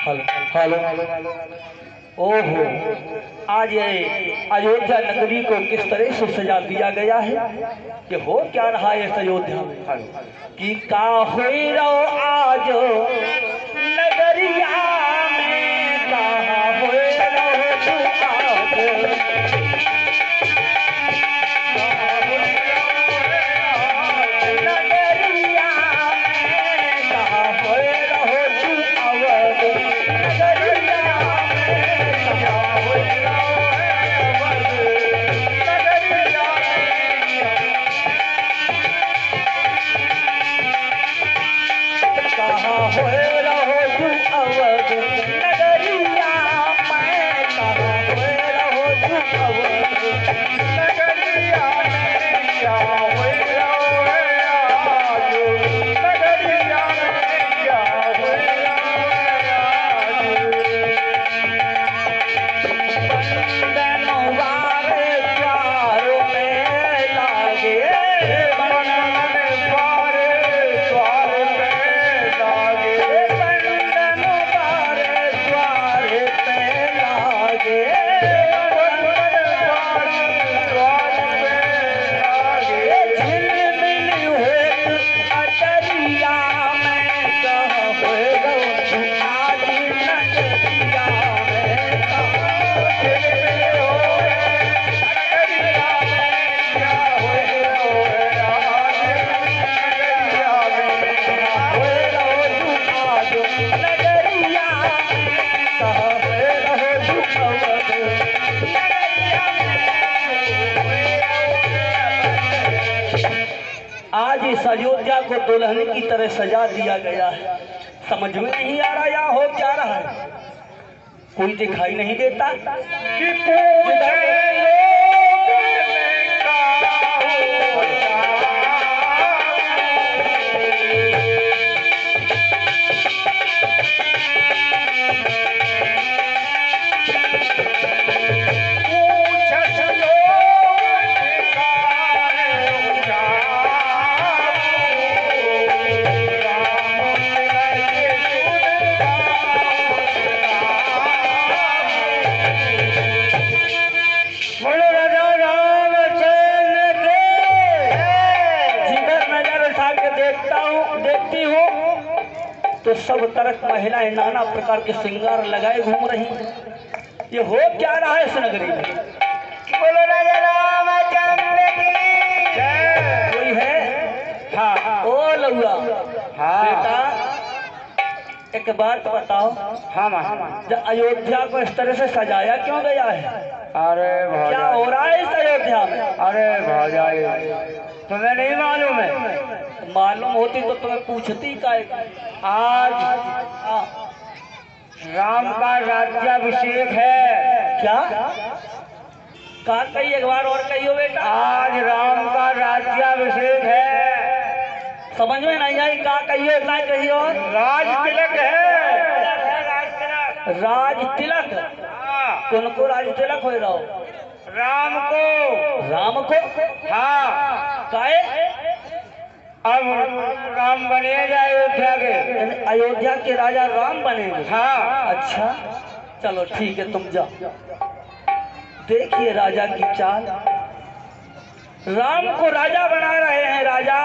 Hello hello. ओहो, आज ये अयोध्या नगरी को किस तरह से सजा दिया गया है कि हो क्या रहा है इस अयोध्या में कि का हुई रहो आज नगरिया में, कहा हुई रहो आज आज इस अयोध्या को दुल्हन की तरह सजा दिया गया है। समझ में नहीं आ रहा यहाँ हो क्या रहा है, कोई दिखाई नहीं देता कि तो सब तरफ महिलाएं नाना प्रकार के श्रृंगार लगाए घूम रही हैं। ये हो क्या रहा है इस नगरी में? बोलो राजा रामचंद्र की जय। कोई है? हाँ। ओ लौआ। हाँ बेटा, एक बात बताओ। हाँ माँ। जब अयोध्या को इस तरह से सजाया क्यों गया है? अरे क्या हो रहा है इस अयोध्या में? अरे भाई तुम्हें नहीं मालूम है? मालूम होती तो तुम्हें पूछती का। आज राम का राज्याभिषेक है। क्या कहा? कही एक बार और कहियो बेटा। आज राम का राज्याभिषेक है। समझ में नहीं आई, कहा कहियो ना कहियो। राज तिलक है। राज तिलक? कौन को राज तिलक हो रहा हो? राम को। राम को? हाँ। काहे? अब राम बनेगा अयोध्या के। अयोध्या के राजा राम बनेंगे? हाँ। अच्छा चलो ठीक है, तुम जाओ। देखिए राजा की चाल, राम को राजा बना रहे हैं। राजा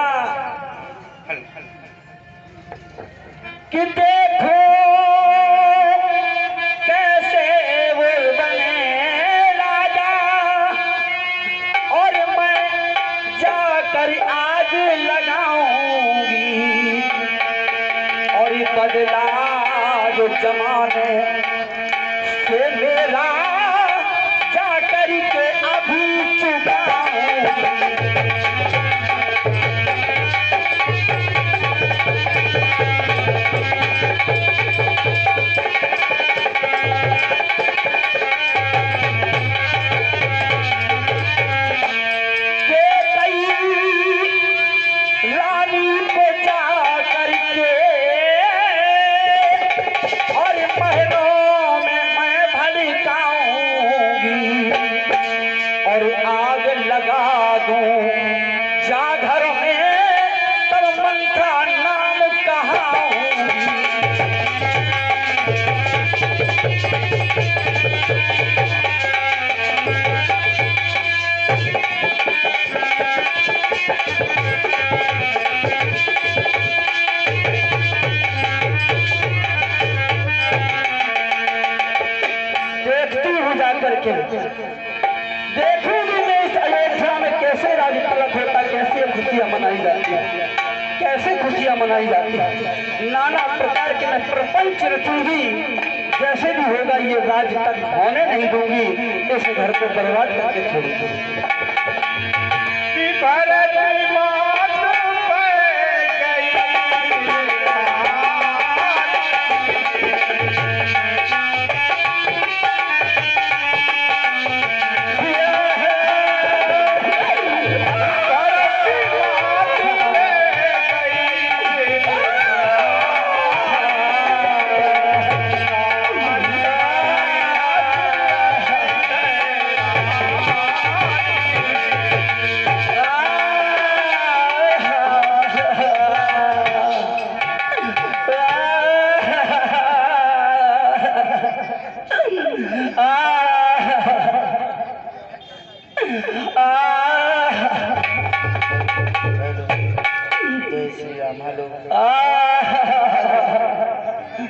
कि देखो कैसे वो बने राजा, और मैं जाकर आग लगाऊंगी और बदला जो जमाने से मेरा जाकर के अभी चुकाऊंगी। मंत्रा नाम कहा करके देखूंगी मैं इस अयोध्या में कैसे राज पलट होता, कैसे खुशियां मनाई जाती है, कैसे खुशियां मनाई जाती है। नाना प्रकार के मैं प्रपंच रचूंगी, जैसे भी होगा ये राज तक होने नहीं दूंगी, इस घर को बर्बाद करके छोड़ूंगी।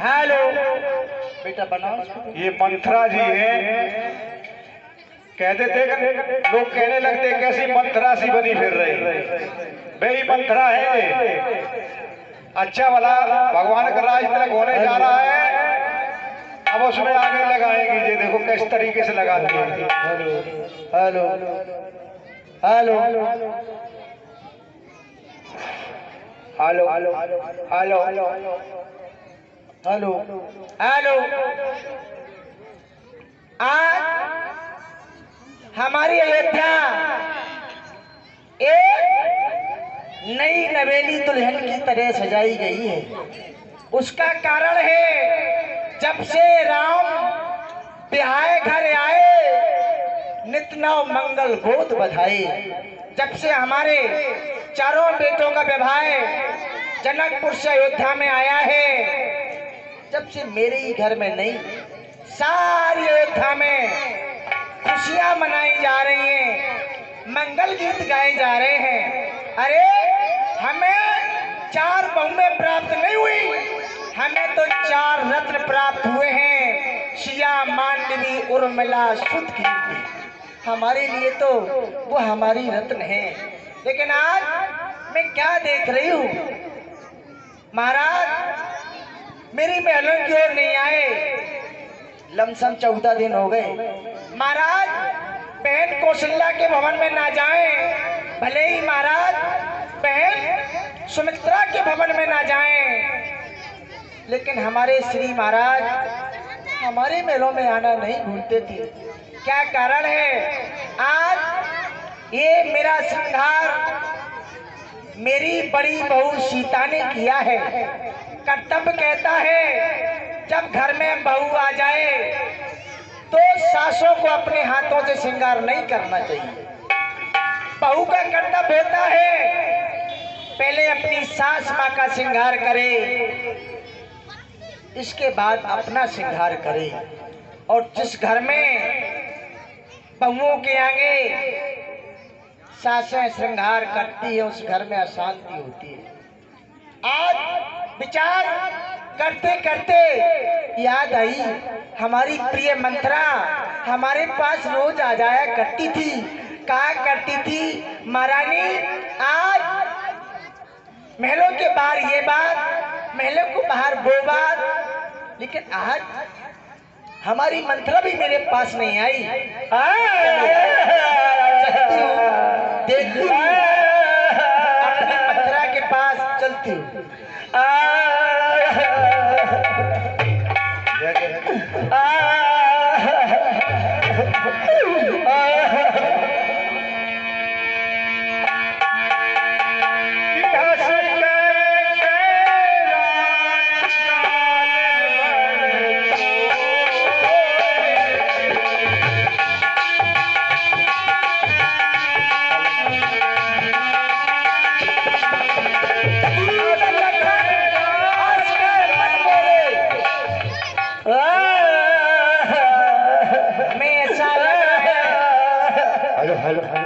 हेलो बेटा बनाओ। ये मंथरा जी हैं, कहते थे लोग कहने लगते कैसी मंथरा सी बनी फिर रही, भाई मंथरा है। अच्छा वाला भगवान का राज तिलक होने जा रहा है, अब उसमें आगे लगाएंगी। ये देखो किस तरीके से लगाती है। Hello hello hello hello hello hello hello hello. आज हमारी अयोध्या एक नई नवेली दुल्हन की तरह सजाई गई है। उसका कारण है, जब से राम बिहाए घर आए, नित नव मंगल गोद बधाए। जब से हमारे चारों बेटों का विवाह जनकपुर से अयोध्या में आया है, जब से मेरे ही घर में नहीं, सारी अयोध्या में खुशियां मनाई जा रही हैं, मंगल गीत गाए जा रहे हैं। अरे हमें 4 बहुएं प्राप्त नहीं हुई, हमें तो 4 रत्न प्राप्त हुए हैं, शिया, मांडवी, उर्मिला, सुत कीर्ति। हमारे लिए तो वो हमारी रत्न है। लेकिन आज मैं क्या देख रही हूँ, महाराज मेरी महलों की ओर नहीं आए, लमसम 14 दिन हो गए। महाराज बहन कौशल्या के भवन में ना जाएं, भले ही महाराज बहन सुमित्रा के भवन में ना जाएं, लेकिन हमारे श्री महाराज हमारे महलों में आना नहीं भूलते थे। क्या कारण है? आज ये मेरा श्रृंगार मेरी बड़ी बहू सीता ने किया है। कर्तव्य कहता है, जब घर में बहू आ जाए तो सासों को अपने हाथों से श्रृंगार नहीं करना चाहिए। बहू का कर्तव्य होता है, पहले अपनी सास माँ का श्रृंगार करे, इसके बाद अपना श्रृंगार करे। और जिस घर में बहुओं के आगे सासें श्रृंगार करती है, उस घर में अशांति होती है। आज विचार करते करते याद आई, हमारी प्रिय मंथरा हमारे पास रोज आ जाया करती थी, कहा करती थी, महारानी आज महलों के बाहर ये बात, महलों को बाहर वो बात। लेकिन आज हमारी मंथरा भी मेरे पास नहीं आई। देखती हूँ अपनी मंथरा के पास चलती हूँ।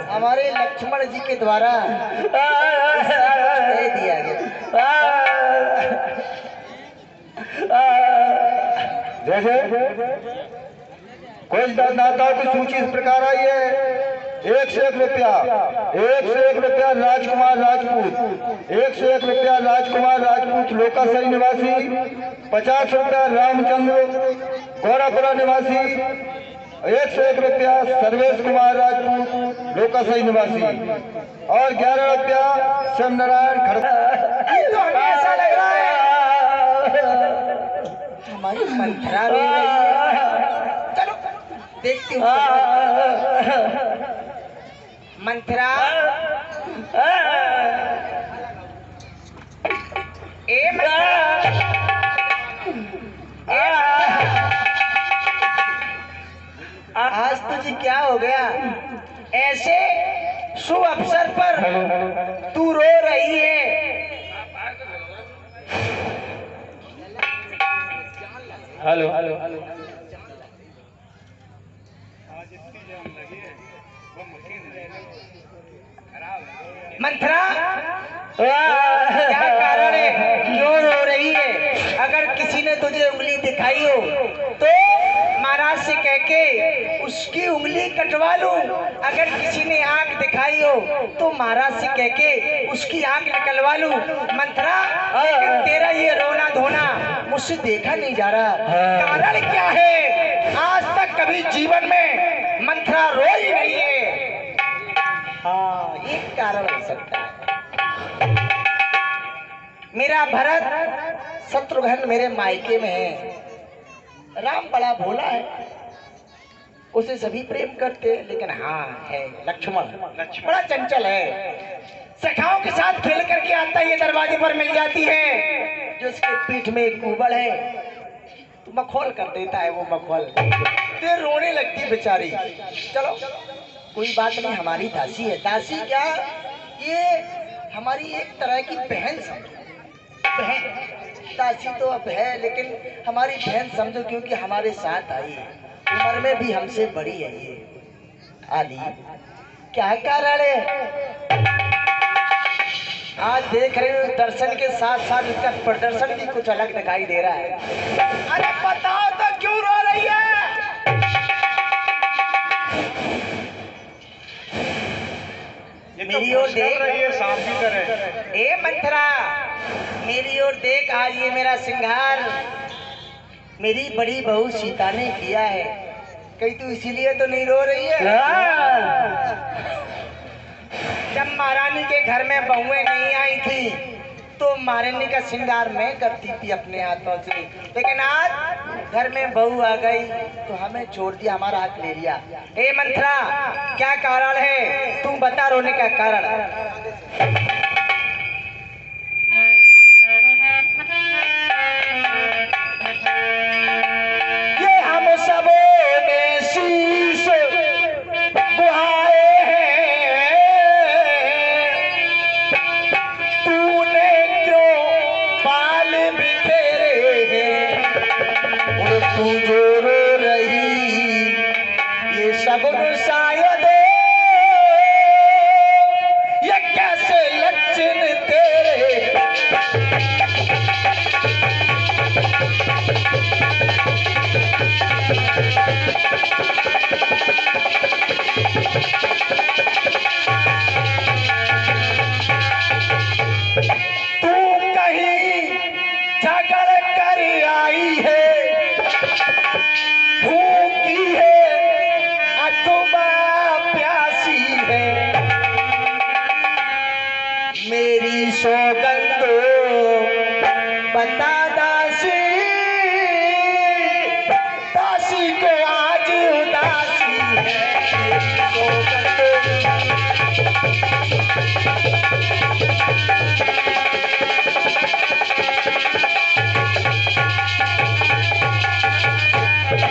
हमारे लक्ष्मण जी के द्वारा दे दिया गया। जैसे कुछ दाताओं की सूची इस प्रकार आई है। 1 से 1 रुपया, 1 से 1 रुपया राजकुमार राजपूत, 1 से 1 रुपया राजकुमार राजपूत लोकासई निवासी, 50 रुपया रामचंद्र गौरापुरा निवासी, 1 से 1 रुपया सर्वेश कुमार राजपूत लोकासई निवासी और 11 रुपया शिवनारायण खड़का। तो हमें ऐसा लग रहा है हमारी मंथरा भी नहीं है। चलो देखती हूँ मंथरा। ए मंथरा, आज तुझे क्या हो गया? ऐसे शुभ अवसर पर तू रो रही है। हेलो मंथरा, क्या कारण है? क्यों रो रही है? अगर किसी ने तुझे उंगली दिखाई हो तो महाराज से कह के उसकी उंगली कटवा लूं। अगर किसी ने आंख दिखाई हो तो महाराज से कह के उसकी आंख निकलवा लूं। मंथरा, लेकिन तेरा ये रोना धोना मुझसे देखा नहीं जा रहा। कारण क्या है? आज तक कभी जीवन में मंथरा रोई नहीं है। हाँ, एक कारण हो सकता है। मेरा भरत शत्रुघ्न मेरे मायके में है। राम बड़ा भोला है, उसे सभी प्रेम करते हैं, लेकिन हाँ है लक्ष्मण बड़ा चंचल है। सखाओं के साथ खेल करके आता है, ये दरवाजे पर मिल जाती है। जो उसके पीठ में एक कुबड़ है तो मखौल कर देता है। वो मखौल फिर रोने लगती बेचारी। चलो कोई बात नहीं, हमारी दासी है। दासी क्या, ये हमारी एक तरह की बहन समझो। बहन, दासी तो अब है लेकिन हमारी बहन समझो, क्योंकि हमारे साथ आई है, उम्र में भी हमसे बड़ी है ये। आली, क्या कारण है? आज देख रहे हो दर्शन के साथ साथ इसका प्रदर्शन भी कुछ अलग दिखाई दे रहा है। अरे बताओ तो क्यों रो रही है? मेरी ओर देख रही है सांप की तरह। ए मंथरा, मेरी ओर देख। आज ये मेरा श्रृंगार मेरी बड़ी बहू सीता ने किया है। कहीं तू इसीलिए तो नहीं रो रही है? जब महारानी के घर में बहुएं नहीं आई थी तो महारानी का श्रृंगार मैं करती थी अपने हाथों से, लेकिन आज घर में बहू आ गई तो हमें छोड़ दिया, हमारा हाथ ले लिया। ए मंथरा, क्या कारण है? तू बता रोने का कारण। ये हम सबों ने शीश बुहाए हैं, तूने क्यों बाल बिखेरे हैं? और तू जो रो रही ये सब शायद ये कैसे लक्षण तेरे? तू कहीं झगड़ कर आई है, भूखी है अथवा प्यासी है। मेरी सौगंध बता दासी, दासी को आज उदासी है।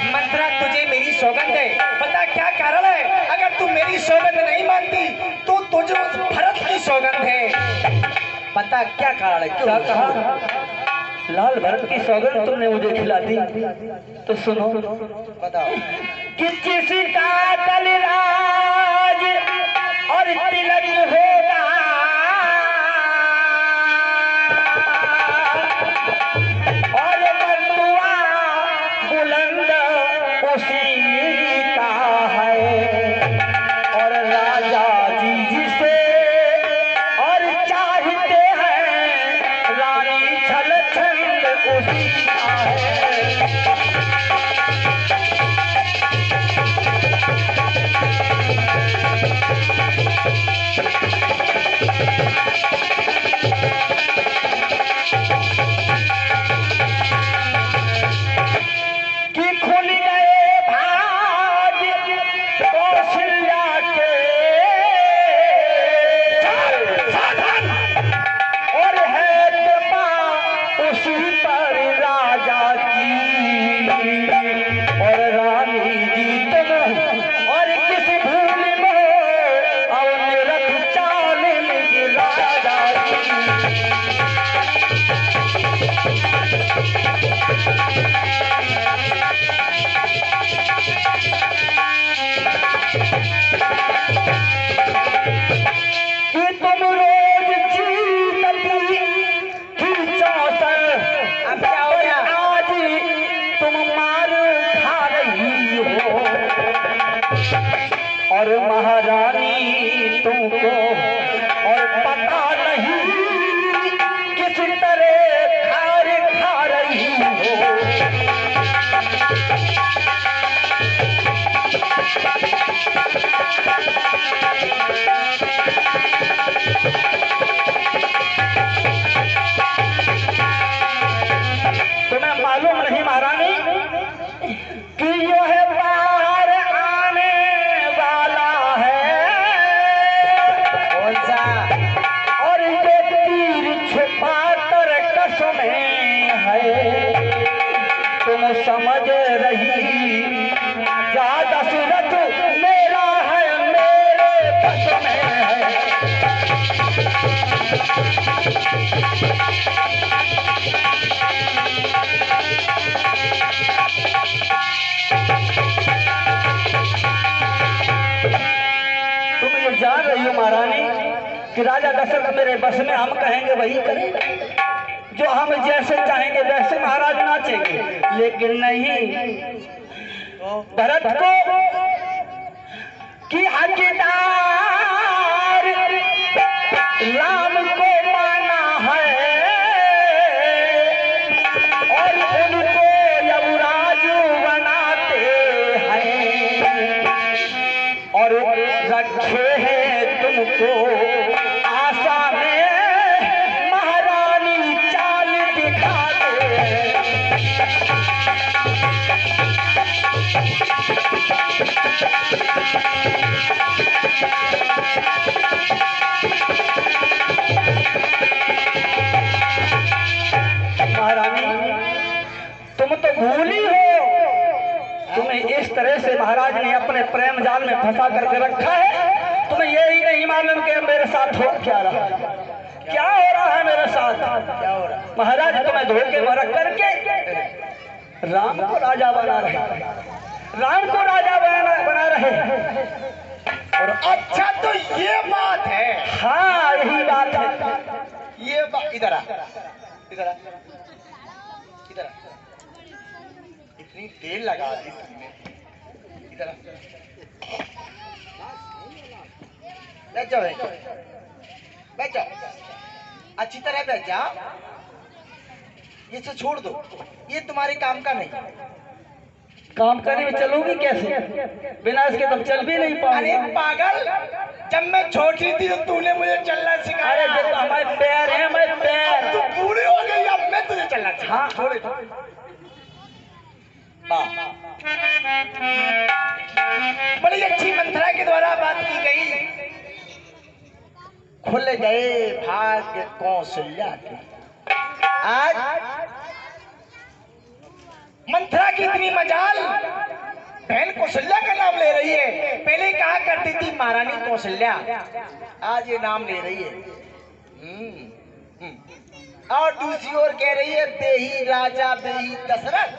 मंथरा, तुझे मेरी सौगंध है, पता क्या कारण है? अगर तू मेरी सौगंध नहीं मानती तो तुझे उस भरत की सौगंध है। पता क्या कारण है? क्या कहा? लाल भरत की सौगंध तुमने मुझे खिला दी, तो सुनो बताओ। कि जिसका कलराज और तिलक होगा और मर्तुआ बुलंद उसी छल छंद उसी का है। कि खुल गए भाग्य कौशल्या के साधन और है कृपा उसी पर राजा की और रानी जी तुम और किसी भूल में और निरख चाल में राजा की। कि तुम रोज जीतती थी चौसर, अब क्या हो गया? आज तुम मार खा रही हो और महारानी तुमको और पता नहीं किस तरह खार खा रही हो। तुम्हें मालूम नहीं महारानी कि यह बाहर आने वाला है कौन सा, और ये तीर छुपा कर कसमें है। तुम समझ रही जा दशरथ मेरा है मेरे बस में है। तुम ये जान रही हो महारानी कि राजा दशरथ मेरे बस में, हम कहेंगे वही करेंगे, जो हम जैसे चाहेंगे वैसे महाराज नाचेंगे। लेकिन नहीं, भरत को कि हकदार राम को माना है और उनको युवराज बनाते हैं और रखे हैं तुमको आशा में महारानी चाल दिखाते हैं। महारानी तुम तो भूली हो, तुम्हें इस तरह से महाराज ने अपने प्रेम जाल में फंसा करके रखा है। तुम्हें यही नहीं मालूम कि मेरे साथ हो क्या रहा है, क्या हो रहा है मेरे साथ, क्या हो रहा है। महाराज तुम्हें धोखे में रख करके राम को राजा बना रहे, राम को राजा बना रहे। और अच्छा तो ये बात है। हाँ यही बात है, ये बात इधर आ, इधर आ, इधर आ। इतनी देर लगा दी तुमने, इधर आ। बैठ जाओ, बैठ जाओ, अच्छी तरह बैठ जाओ। ये सब छोड़ दो, ये तुम्हारे काम का नहीं। काम करने में चलोगी कैसे, बिना इसके तुम चल भी नहीं पाओगे। अरे पागल, जब मैं छोटी थी तो तूने मुझे चलना सिखाया। अरे जो हमारे पैर हैं, हमारे पैर। तू बूढ़ी हो गई, अब मैं तुझे चलना सिखाऊं। हाँ छोड़े बड़ी अच्छी मंत्रा के द्वारा बात की गई। खुल गए भाग्य कौशल्या के। आज मंत्रा की इतनी मजाल, बहन कौशल्या का नाम ले रही है। पहले कहा करती थी महारानी कौशल्या, आज ये नाम ले रही है। और दूसरी ओर कह रही है बेही राजा बेही दशरथ।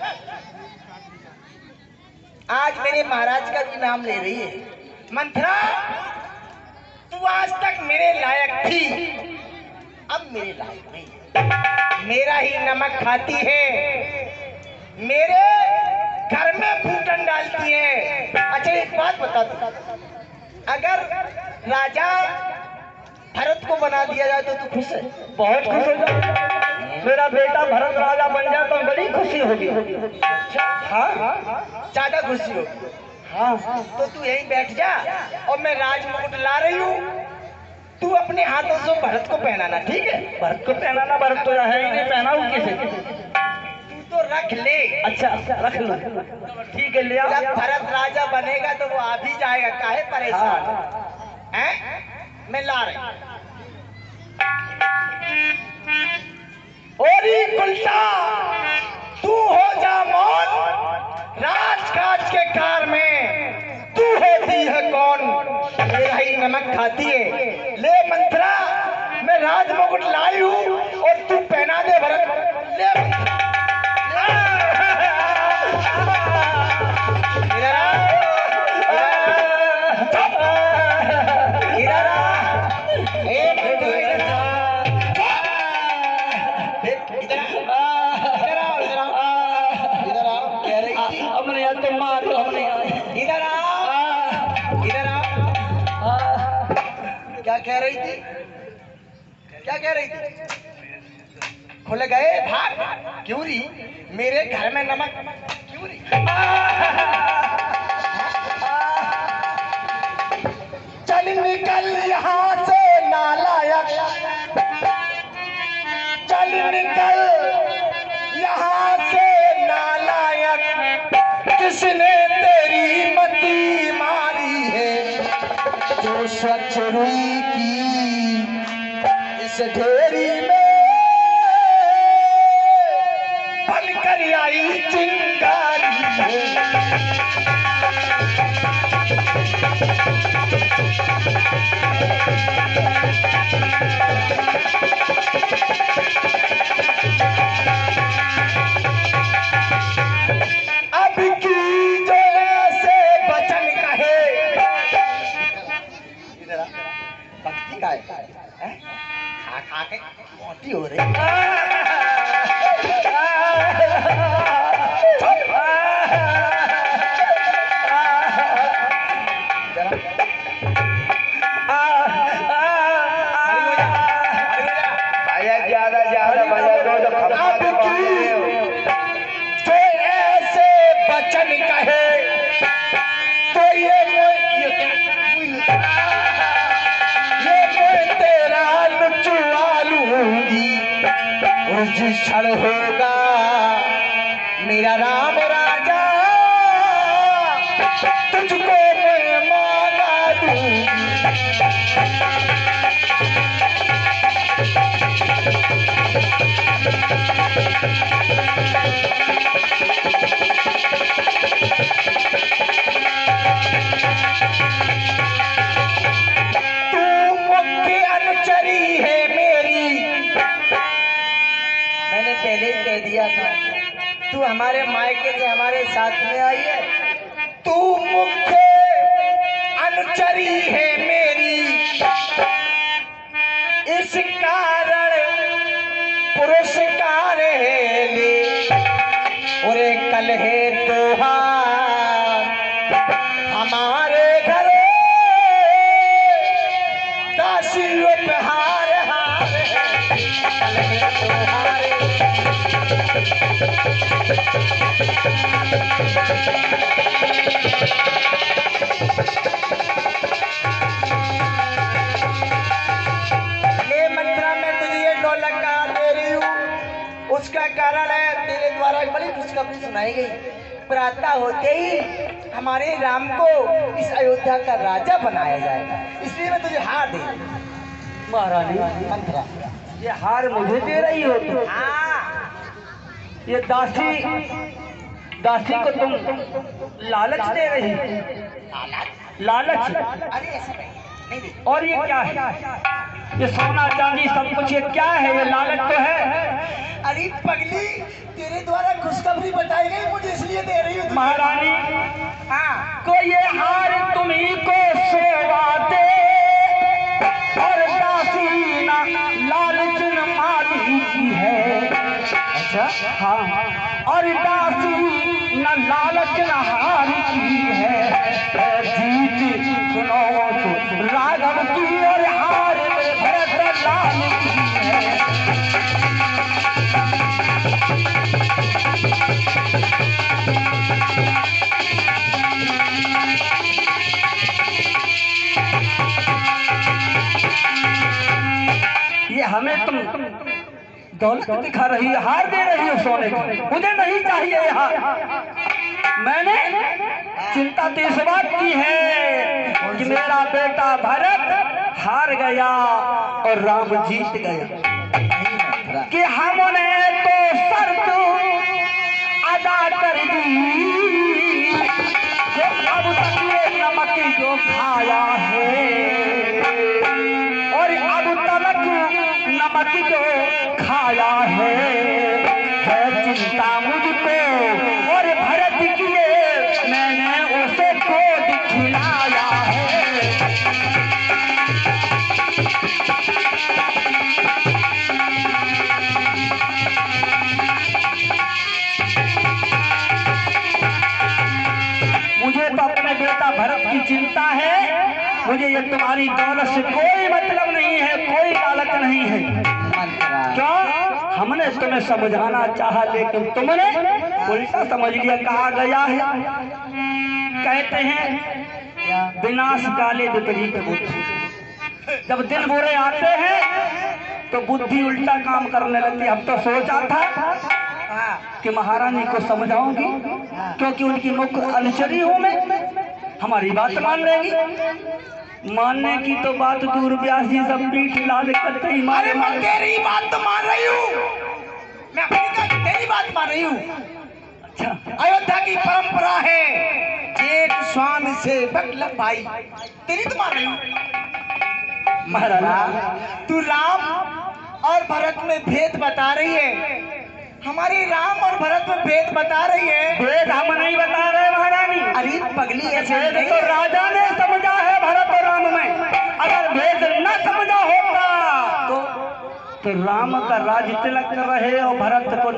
आज मेरे महाराज का भी नाम ले रही है। मंत्रा तू आज तक मेरे लायक थी, अब मेरे लायक नहीं है। मेरा ही नमक खाती है, मेरे घर में फूटन डालती है। अच्छा एक बात बता दो, अगर राजा भरत को बना दिया जाए तो तू खुश है? बहुत खुश हो जाओ। मेरा बेटा भरत राजा बन जाए तो बड़ी खुशी होगी। हाँ ज्यादा खुशी होगी। हाँ तो तू यहीं बैठ जा और मैं राज मुकुट ला रही हूँ, तू अपने हाथों से भरत को पहनाना, ठीक है? भरत को पहनाना, भरत तो है ही नहीं, पहनाऊं किसे? तू तो रख ले। अच्छा रख लो, ठीक है ले आओ। जब भरत राजा बनेगा तो वो आ भी जाएगा, काहे परेशान हैं? मैं ला रही हूँ। ओरी कुलटा तू हो जा मौन, राजकाज के कार में तू होती है कौन? मेरा ही नमक खाती है। ले मंत्रा, मैं राज मुकुट लाई हूँ और तू पहना दे भरत। ले इधर आ, इधर आ, एक मिनट इधर आ, इधर आओ, इधर आओ, इधर आओ, कह रही थी हमने यार तो मार दो, हमने इधर आओ, इधर आओ। क्या कह रही थी? क्या कह रही थी? खुल गए भाग क्यों रही? मेरे घर में नमक क्यों रही? चल निकल यहाँ से नालायक, चल निकल यहाँ से नालायक, किसने तेरी मती मारी है? जो स्वच्छ रुई की इस ढेरी में बनकर आई चिंगारी है। अब की जो ऐसे वचन कहे, इधर आ, भक्ति का है? खा खा के मोटी हो रही। क्षण होगा मेरा राम राजा, तुझको मैं मांगा दूंगी। तू मुख्य अनुचरी है मेरी, मैंने पहले ही कह दिया था, तू हमारे मायके से हमारे साथ में आई है। तू मुख्य अनुचरी है मेरी, इस कारण पुरस्कार है ले, और कल है त्योहार हमारे घर, दासी उपहार हार है, कल है त्योहार। ये मंत्रा मैं तुझे ये ढोलक का दे रही हूँ, उसका कारण है तेरे द्वारा एक बड़ी खुशखबरी सुनाई गई। प्रातः होते ही हमारे राम को इस अयोध्या का राजा बनाया जाएगा, इसलिए मैं तुझे हार दे। महारानी मंत्रा, ये हार मुझे दे रही हो तुम? हाँ, ये दासी को तुम लालच दे रही? लालच? अरे ऐसा नहीं दे। और ये क्या है? ये सोना चांदी सब कुछ ये क्या है? ये लालच तो है। अरे पगली, तेरे द्वारा खुशखबरी बताई गई, मुझे इसलिए दे रही हूँ। महारानी हाँ, को ये हार तुम्ही को सेवा दे, और दासी ना लालच न माली की है। अच्छा हाँ, और दासी न लालच न हार की है। जीत सुनो राघव की और हार में भरत लाल की है। दौलत दिखा रही है, हार दे रही हो सोने की, मुझे नहीं चाहिए यहाँ। मैंने चिंता तो इस बात की है कि मेरा बेटा भरत हार गया और राम जीत गया, कि हमने तो शर्त अदा कर दी, जो अब तक ये नमक जो खाया है, और अब तक नमक जो खाया है चिंता मुझको और भरत की मैंने उसे गोद खिलाया है। मुझे तो अपने बेटा भरत की चिंता है, मुझे ये तुम्हारी दौलत से कोई मतलब नहीं है, कोई लालच नहीं है। क्यों? हमने तुम्हें समझाना चाहा लेकिन तुमने उल्टा समझ लिया। कहा गया है, कहते हैं विनाश काले विपरीत बुद्धि। जब दिन बुरे आते हैं तो बुद्धि उल्टा काम करने लगती। अब तो सोचा था कि महारानी को समझाऊंगी, क्योंकि उनकी मुख्य अनुचरी हूं मैं, हमारी बात मान लेगी। मानने की तो बात दूर, व्यास जी सब पीठ लाल करते ही मारे। मैं तेरी बात तो मान रही हूँ, मैं अपनी तेरी बात मान रही हूँ। अच्छा, अयोध्या की परंपरा है जेठ स्वामी से बकलम भाई, तेरी तो मान रही हूँ। महाराना तू राम और भरत में भेद बता रही है, हमारी राम और भरत में भेद बता रही है। भेद हम नहीं बता रहे महारानी। अरे पगली ऐसे भेद तो राजा ने समझा है भरत और राम में। अगर भेद न समझा होता तो राम का राज तिलक रहे और भरत को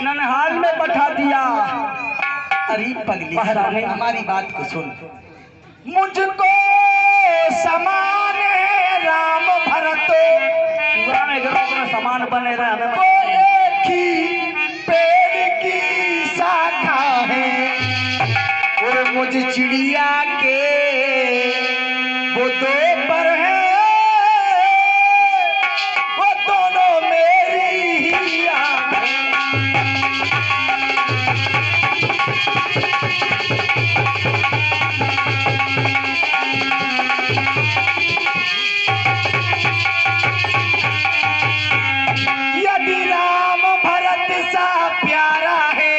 ननहाल में बैठा दिया। अरे पगली महारानी हमारी बात को सुन, मुझको समान है राम भरत, पुराने ग्रंथ में समान बने रहे हमें वो एक ही पेड़ की शाखा है, और मुझ चिड़िया के वो दो पर है, वो दोनों मेरी ही आँख है। यदि राम भरत सा प्यारा है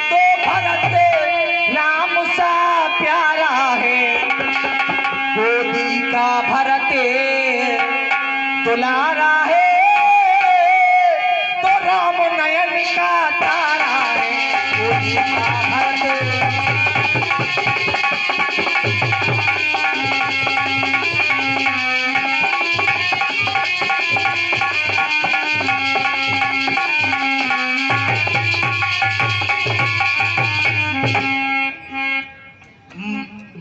तो भरत राम सा प्यारा है, गोदी का भरत दुलारा है तो राम नयन का तारा है, गोदी का भरत।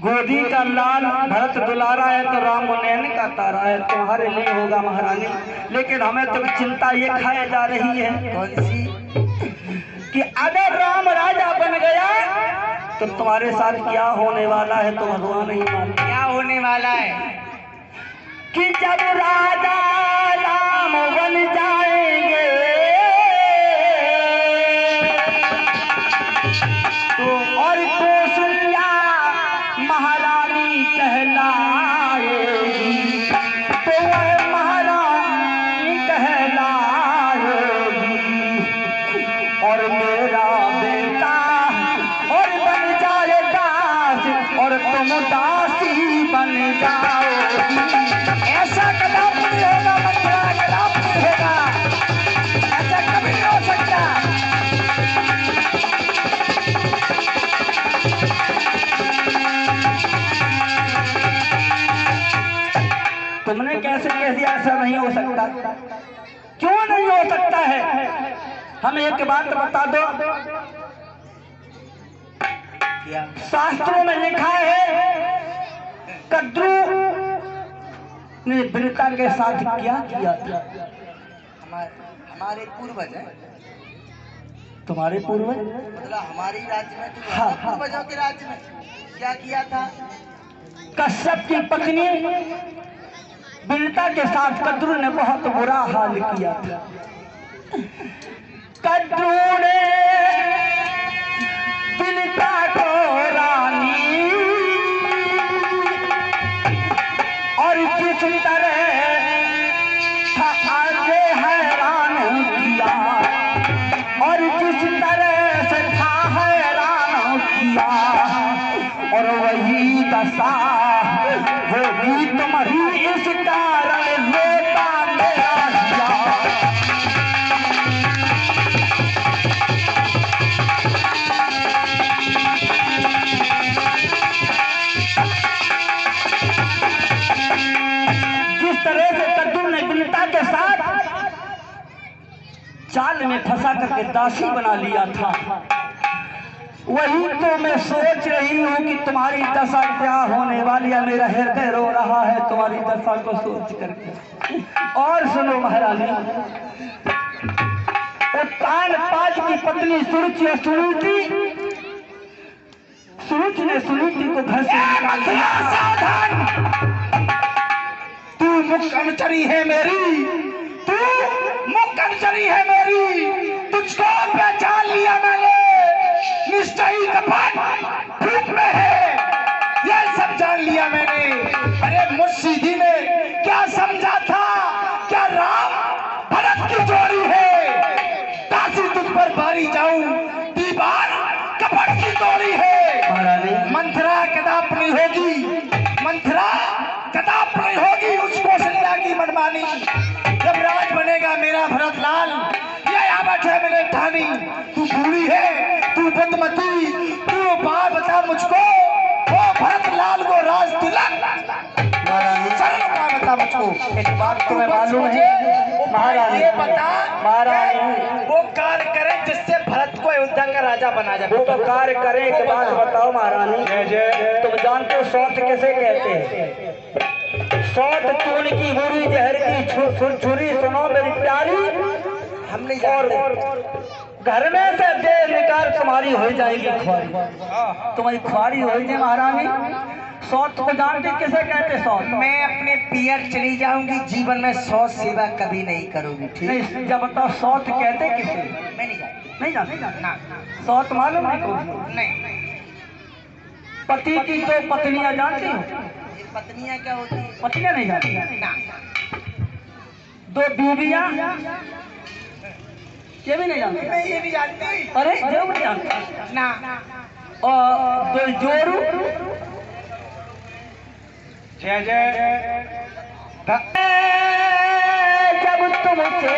गोदी का लाल भरत दुलारा है तो राम नयन का तारा है, तुम्हारे लिए होगा महारानी। लेकिन हमें तो चिंता ये खाए जा रही है कौन सी? कि अगर राम राजा बन गया तो तुम्हारे साथ क्या होने वाला है, तो भगवान ही मानते। क्या होने वाला है? कि जब राजा राम बन जाएंगे तो और कौशल्या महारानी कहलाएगी, तो वह महारानी कहलाएगी, और मेरा बेटा और बन जाए दास और तुम दासी बन जाओगी। ऐसा कदाप नहीं होगा मंत्रा, कदाप नहीं होगा, ऐसा कभी नहीं हो सकता। तुमने कैसे कह दिया ऐसा नहीं हो सकता? क्यों नहीं हो सकता है? हमें एक बात बता दो, शास्त्रों में लिखा है कद्रू ने वृता के साथ क्या किया था? हमारे पूर्वज हैं, तुम्हारे पूर्वज मतलब हमारी राज्य में तो हाँ, पूर्वजों के राज्य में क्या किया था? कश्यप की पत्नी बिनता के साथ कद्रू ने बहुत बुरा हाल किया था। कद्रू ने बिनता को रानी और जिस तरह था आगे हैरान किया, और जिस तरह से था हैरान किया, और वही दशा होगी तुम्हारी इस कारण रोता मेरा दिया। जिस तरह से कद्रू ने बिनता के साथ जाल में फंसा करके दासी बना लिया था, वही तो मैं सोच रही हूँ कि तुम्हारी दशा क्या होने वाली है। मेरा हृदय रो रहा है तुम्हारी दशा को सोच करके। और सुनो महारानी, उत्तान पाज की पत्नी सुरुचि और सुरुचि ने सुनीति को घर से निकाल दिया। तू मुकमचरी है मेरी, तू मुकमचरी है मेरी, तुझको पहचान लिया मैंने, निश्चयी कपट भूत में है, यह सब जान लिया मैंने। अरे मुर्शिदी ने क्या समझा था, क्या राम भरत की जोड़ी है, दासी तुझ पर बारी जाऊं, दीवार कपट की जोड़ी है। मंथरा कदाप नहीं होगी, मंथरा कदाप नहीं होगी उस कौशल्या की मनमानी। जब राज बनेगा मेरा भरत लाल, ये आवट है मेरे ठानी। तू बूढ़ी है, तू बुद्धमती, तू बात बता मुझको, ओ भरत लाल को राज तिलक सरल का बता मुझको। एक बात तुम्हें मालूम है महारानी, ये बता महारानी वो कार्य करें जिससे भरत को अयोध्या का राजा बना जाए। वो तो कार्य करें के बाद बताओ महारानी, तुम जानते हो सौत किसे कहते हैं? सौत चून की बुरी जहर की छुरी सुनो मेरी प्यारी, हम नहीं और घर में से देर निकाल तुम्हारी हो जाएगी खुआरी, तुम्हारी खुआरी हो जाए महारानी। सौत को जानते किसे कहते? सौत मैं अपने पियर चली जाऊंगी, जीवन में 100 सेवा कभी नहीं करूंगी, ठीक? नहीं, जब बताओ सौत कहते किसे? मैं नहीं जानती। नहीं जानते ना सौत मालूम नहीं कौन? नहीं। पति की तो पत्नियां जानती हो? ये पत्नियां क्या होती है? पत्नियां नहीं जानती? ना। दो बीवियां ये भी नहीं जानती? मैं ये भी जानती। अरे जो नहीं जानती ना। और दो जोरू जय जय जब तुमसे